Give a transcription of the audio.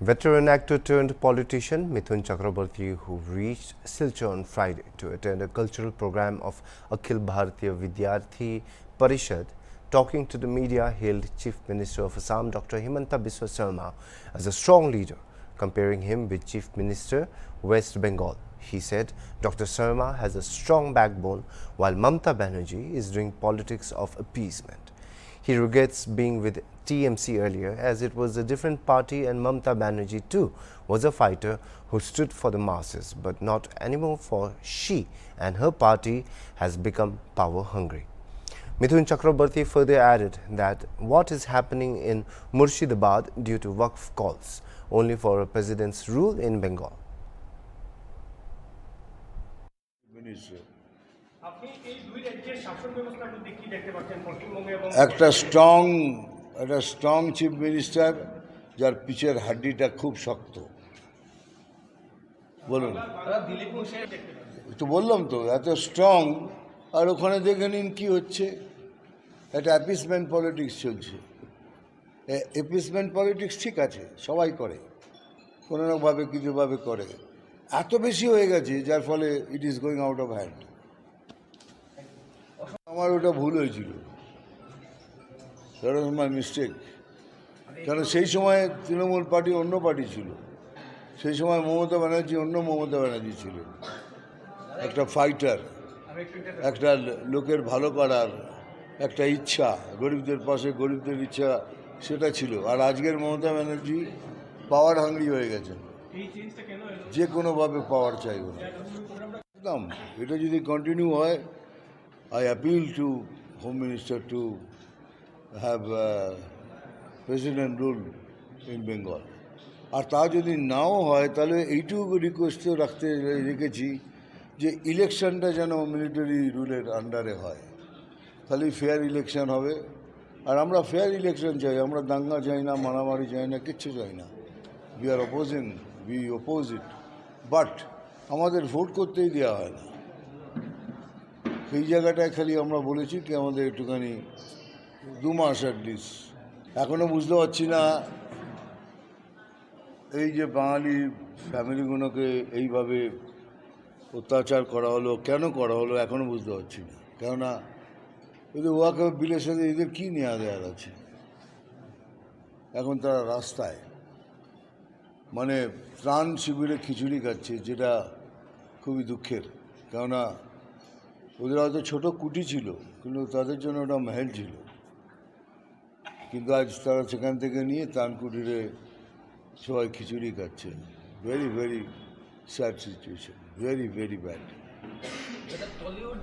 Veteran actor turned politician Mithun Chakraborty, who reached Silchar on Friday to attend a cultural program of Akhil Bharatiya Vidyarthi Parishad, talking to the media, hailed Chief Minister of Assam Dr. Himanta Biswa Sarma as a strong leader, comparing him with Chief Minister West Bengal. He said Dr. Sarma has a strong backbone while Mamata Banerjee is doing politics of appeasement. He regrets being with TMC earlier as it was a different party and Mamata Banerjee too was a fighter who stood for the masses, but not anymore, for she and her party has become power hungry. Mithun Chakraborty further added that what is happening in Murshidabad due to Waqf calls only for a president's rule in Bengal. একটা strong chief minister যার পিছের হাড্ডিটা খুব শক্ত। বলুন, তো বললাম তো এত স্ট্রং, আর ওখানে দেখে নিন কি হচ্ছে। একটা অ্যাপিসমেন্ট পলিটিক্স চলছে। অ্যাপিসমেন্ট পলিটিক্স ঠিক আছে, সবাই করে, কোনো নাভাবে কিছুভাবে করে। এত বেশি হয়ে গেছে যার ফলে it is going out of hand. আমার ওটা ভুল হয়েছিল, দ্যাট ওয়াজ মাই মিস্টেক। কারণ সেই সময় তৃণমূল পার্টি অন্য পার্টি ছিল, সেই সময় মমতা ব্যানার্জি অন্য মমতা ব্যানার্জি ছিল। একটা ফাইটার, একটা লোকের ভালো করার একটা ইচ্ছা, গরিবদের পাশে গরিবদের ইচ্ছা, সেটা ছিল। আর আজকের মমতা ব্যানার্জি পাওয়ার হাংরি হয়ে গেছেন, যে কোনোভাবে পাওয়ার চাইবেন। একদম এটা যদি কন্টিনিউ হয়, I appeal to Home Minister to have president rule in Bengal. আর তা যদি নাও হয় তাহলে এইটুকু রিকোয়েস্টও রেখেছি যে ইলেকশনটা যেন মিলিটারি রুলের আন্ডারে হয়, তাহলে ফেয়ার ইলেকশন হবে। আর আমরা ফেয়ার ইলেকশন চাই, আমরা দাঙ্গা চাই না, মারামারি চাই না, কিচ্ছু চাই না। উই অপোজ ইট, বাট আমাদের ভোট করতেই দেওয়া হয় না। এই জায়গাটায় খালি আমরা বলেছি কি আমাদের একটুখানি 2 মাস অ্যাটলিস্ট। এখনও বুঝতে পারছি না এই যে বাঙালি ফ্যামিলিগুলোকে এইভাবে অত্যাচার করা হলো, কেন করা হলো, এখনও বুঝতে পারছি না। কেননা এদের ওয়াকফ বিলের সাথে এদের কী নেওয়া দেওয়ার আছে। এখন তারা রাস্তায়, মানে ত্রাণ শিবিরে খিচুড়ি খাচ্ছে, যেটা খুবই দুঃখের। কেননা ওদের হয়তো ছোটো কুটি ছিল, কিন্তু তাদের জন্য ওটা মহল ছিল। কিন্তু আজ তারা সেখান থেকে নিয়ে ত্রাণ কুটিরে সবাই খিচুড়ি খাচ্ছে। Very very sad situation, very very bad.